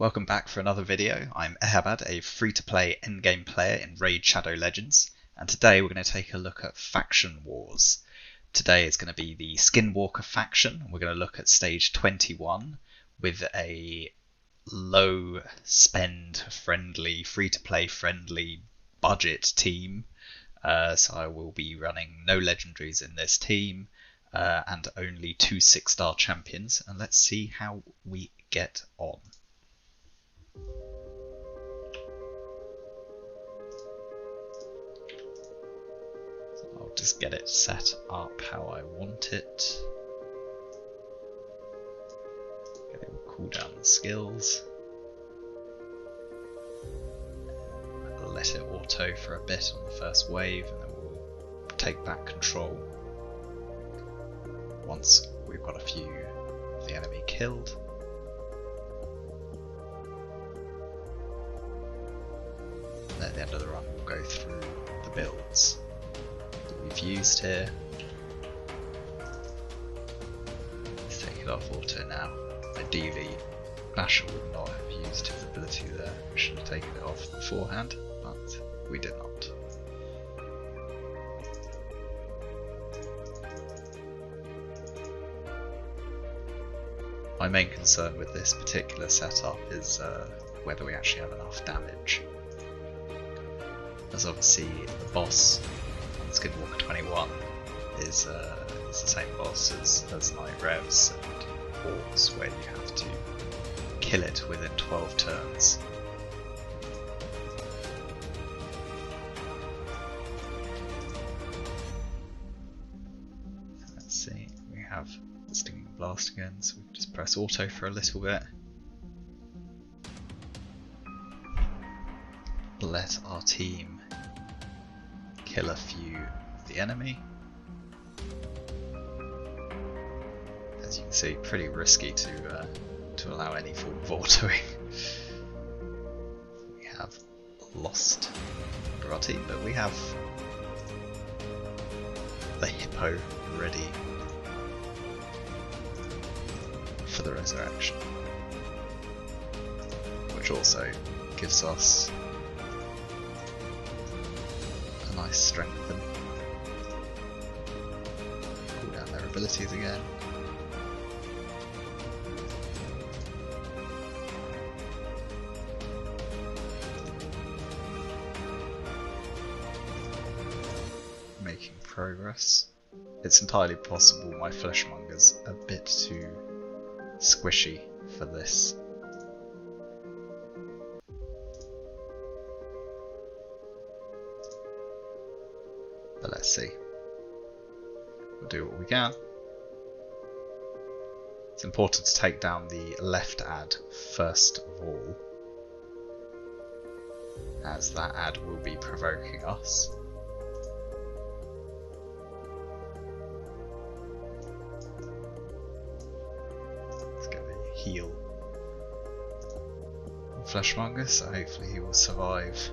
Welcome back for another video. I'm Ehabad, a free-to-play endgame player in Raid Shadow Legends, and today we're going to take a look at faction wars. Today is going to be the Skinwalker faction. We're going to look at stage 21 with a low spend friendly, free-to-play friendly budget team. So I will be running no legendaries in this team and only 2 6-star champions, and let's see how we get on. I'll just get it set up how I want it. It will cool down the skills. I'll let it auto for a bit on the first wave, and then we'll take back control once we've got a few of the enemy killed. And at the end of the run we'll go through the builds that we've used here. Let's take it off auto now. Ideally, Basher would not have used his ability there. We should have taken it off beforehand, but we did not. My main concern with this particular setup is whether we actually have enough damage. As obviously the boss on Skinwalker 21 is the same boss as Night Revs and Orcs, where you have to kill it within 12 turns. So let's see, we have the Stinging Blast again, so we can just press auto for a little bit. Let our team kill a few of the enemy. As you can see, pretty risky to allow any form of autoing. We have lost our team, but we have the hippo ready for the resurrection, which also gives us a nice strengthen. Cool down their abilities again. Making progress. It's entirely possible my Fleshmonger's a bit too squishy for this. But let's see. We'll do what we can. It's important to take down the left ad first of all, as that ad will be provoking us. Let's get the heal on Fleshmonger, so hopefully he will survive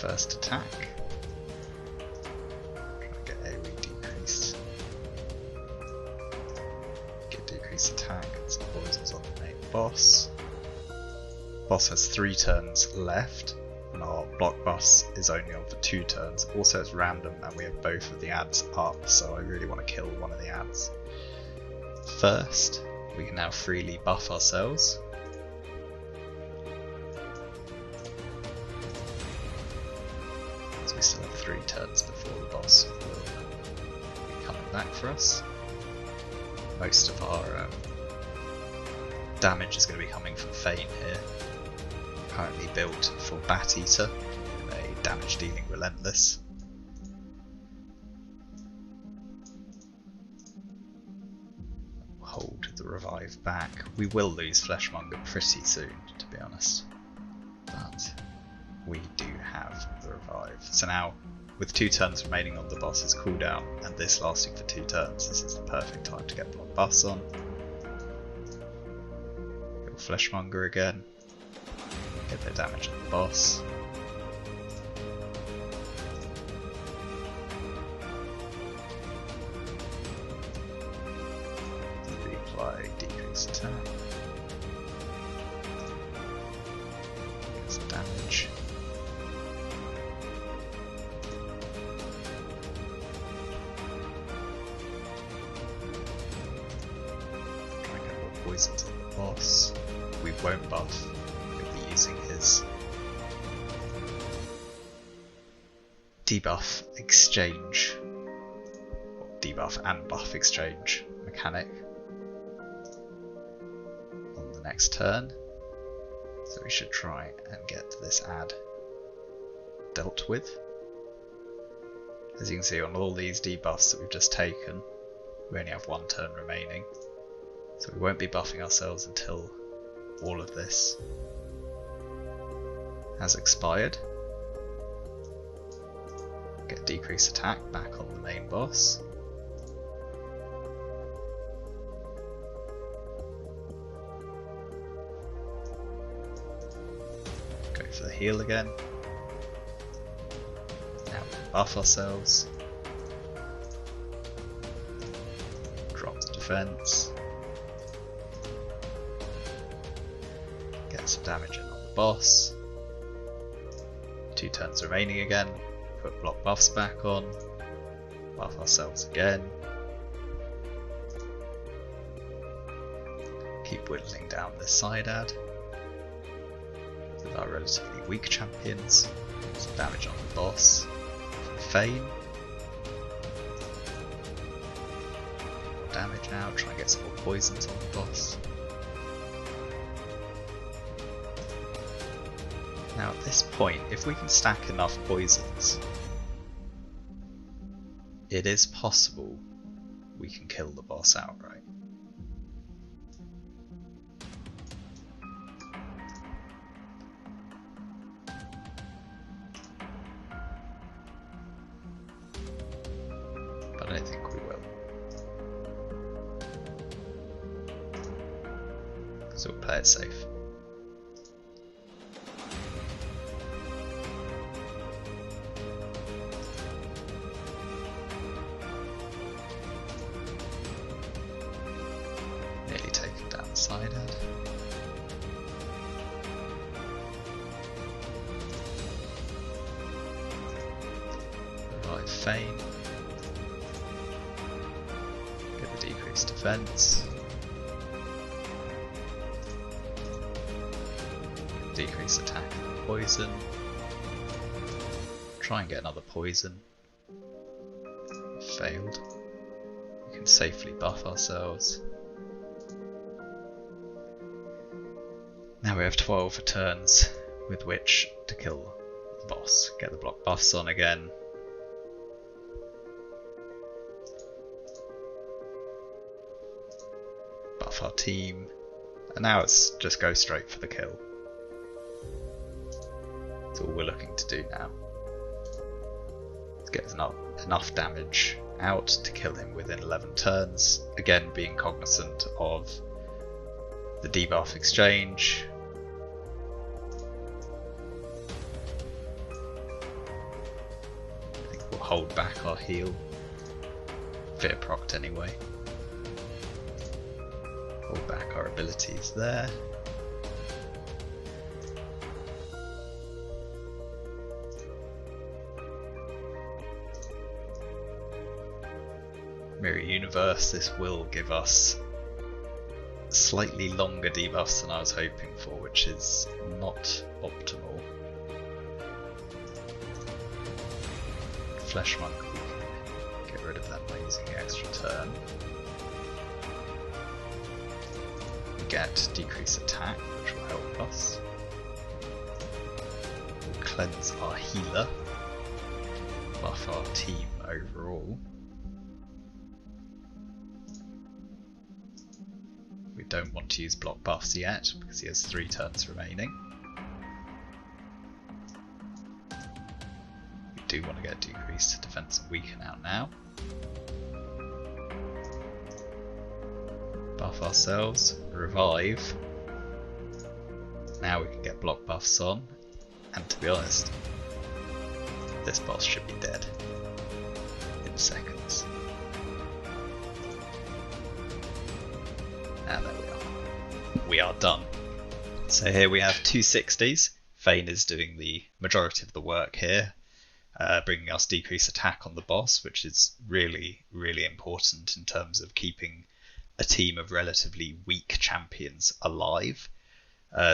first attack. Try to get AoE decreased. Get decreased attack as the poison's on the main boss. Boss has 3 turns left, and our block boss is only on for 2 turns. Also it's random and we have both of the ads up, so I really want to kill one of the ads first. We can now freely buff ourselves. We still have 3 turns before the boss will be coming back for us. Most of our damage is going to be coming from Fane here. Currently built for Bat Eater, a damage dealing relentless. Hold the revive back. We will lose Fleshmonger pretty soon, to be honest. But we do have the revive. So now, with 2 turns remaining on the boss's cooldown, and this lasting for 2 turns, this is the perfect time to get block buffs on. Kill Fleshmonger again. Get their damage on the boss. Apply decrease attack. Get some damage. Try and get more poisons on the boss. We won't buff. He'll be using his debuff exchange, or debuff and buff exchange mechanic on the next turn. So we should try and get this ad dealt with. As you can see on all these debuffs that we've just taken, we only have one turn remaining. So we won't be buffing ourselves until all of this has expired. Get decrease attack back on the main boss. Go for the heal again. Now we can buff ourselves. Drop the defense. Get some damage in on the boss. 2 turns remaining again. Put block buffs back on. Buff ourselves again. Keep whittling down this side ad with our relatively weak champions. Some damage on the boss. Feign. More damage now. Try and get some more poisons on the boss. Now at this point, if we can stack enough poisons, it is possible we can kill the boss outright. But I don't think we will. So we'll play it safe. Nearly taken down the side ad. Revive Feign. Get the decreased defense. Decrease attack and poison. Try and get another poison. Failed. We can safely buff ourselves. Now we have 12 turns with which to kill the boss. Get the block buffs on again. Buff our team. And now it's just go straight for the kill. That's all we're looking to do now. Let's get enough damage out to kill him within 11 turns. Again, being cognizant of the debuff exchange. I think we'll hold back our heal. Fear procced anyway. Hold back our abilities there. Mirror Universe, this will give us slightly longer debuffs than I was hoping for, which is not optimal. Flesh Monk, we can get rid of that by using the extra turn. We get decrease attack, which will help us. We'll cleanse our healer, buff our team overall. We don't want to use block buffs yet because he has 3 turns remaining. We do want to get decreased defense and weaken out now. Buff ourselves, revive. Now we can get block buffs on, and to be honest, this boss should be dead in seconds. And there we are. We are done. So here we have 260s. Fane is doing the majority of the work here, bringing us decreased attack on the boss, which is really, really important in terms of keeping a team of relatively weak champions alive.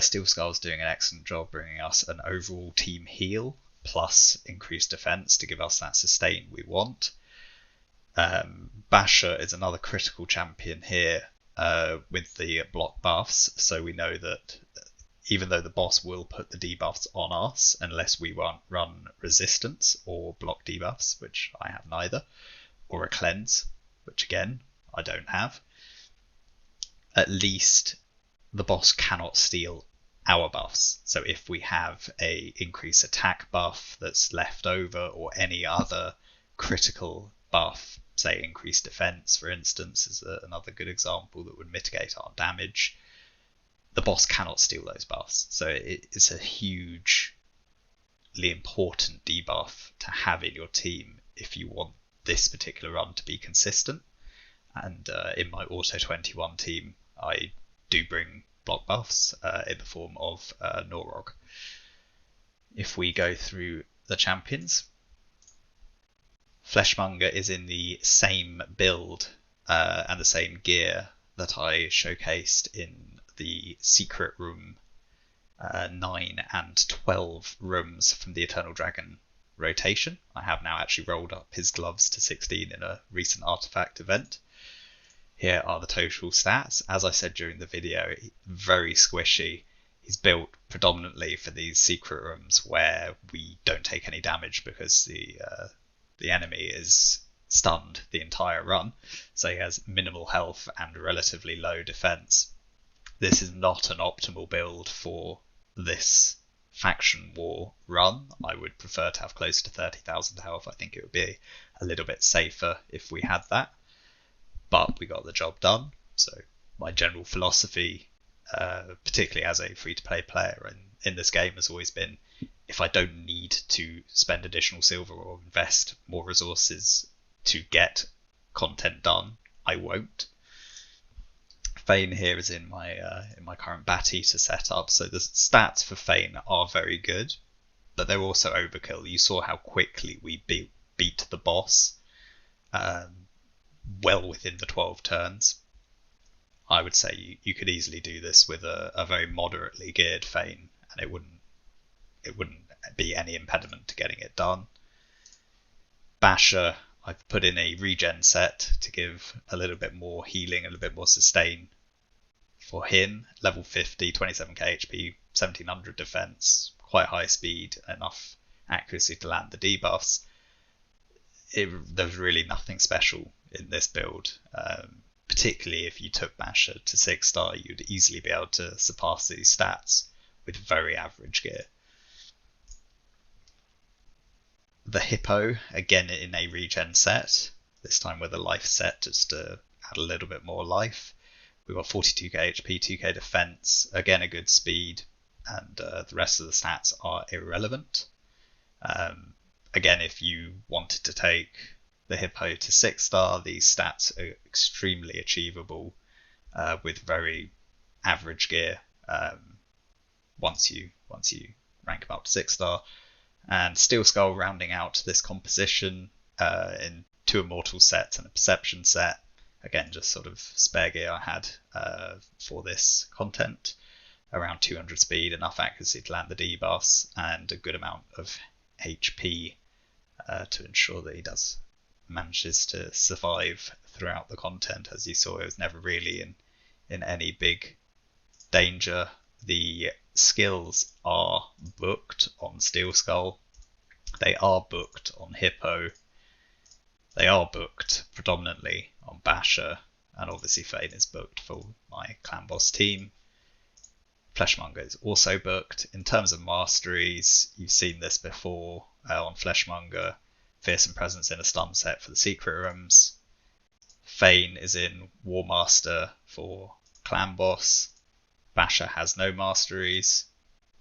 Steel Skull's doing an excellent job bringing us an overall team heal, plus increased defense to give us that sustain we want. Basher is another critical champion here with the block buffs, so we know that even though the boss will put the debuffs on us unless we run resistance or block debuffs, which I have neither, or a cleanse, which again I don't have, at least the boss cannot steal our buffs. So if we have a increased attack buff that's left over, or any other critical buff, say increased defense for instance is another good example that would mitigate our damage, the boss cannot steal those buffs. So it's a hugely important debuff to have in your team if you want this particular run to be consistent. And in my Auto 21 team, I do bring block buffs in the form of Norog. If we go through the champions, Fleshmonger is in the same build and the same gear that I showcased in the Secret Room 9 and 12 rooms from the Eternal Dragon rotation. I have now actually rolled up his gloves to 16 in a recent artifact event. Here are the total stats. As I said during the video, very squishy. He's built predominantly for these secret rooms where we don't take any damage because the enemy is stunned the entire run. So he has minimal health and relatively low defense. This is not an optimal build for this faction war run. I would prefer to have close to 30,000 health. I think it would be a little bit safer if we had that. But we got the job done. So my general philosophy, particularly as a free-to-play player in this game, has always been, if I don't need to spend additional silver or invest more resources to get content done, I won't. Fane here is in my current Bat Eater setup, so the stats for Fane are very good, but they're also overkill. You saw how quickly we beat the boss, well within the 12 turns. I would say you could easily do this with a very moderately geared Fane, and it wouldn't be any impediment to getting it done. Basher, I've put in a regen set to give a little bit more healing, a little bit more sustain for him. Level 50, 27k HP, 1700 defense, quite high speed, enough accuracy to land the debuffs. There's really nothing special in this build. Particularly if you took Basher to 6-star, you'd easily be able to surpass these stats with very average gear. The Hippo, again in a regen set, this time with a life set just to add a little bit more life. We've got 42k HP, 2k defense, again a good speed, and the rest of the stats are irrelevant. Again, if you wanted to take the Hippo to 6-star, these stats are extremely achievable with very average gear once you rank him up to 6-star. And Steel Skull rounding out this composition in 2 Immortal sets and a Perception set. Again, just sort of spare gear I had for this content. Around 200 speed, enough accuracy to land the debuffs, and a good amount of HP to ensure that he manages to survive throughout the content. As you saw, it was never really in any big danger. The skills are booked on Steel Skull, they are booked on Hippo, they are booked predominantly on Basher, and obviously Fane is booked for my clan boss team. Fleshmonger is also booked. In terms of masteries, you've seen this before on Fleshmonger. Fearsome Presence in a stun set for the secret rooms. Fane is in War Master for clan boss. Basher has no masteries.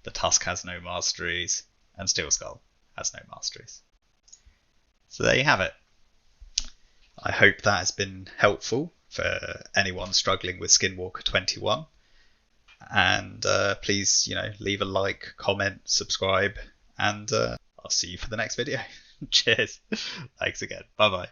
The Tusk has no masteries. And Steel Skull has no masteries. So there you have it. I hope that has been helpful for anyone struggling with Skinwalker 21. And please, leave a like, comment, subscribe, and I'll see you for the next video. Cheers. Thanks again. Bye bye.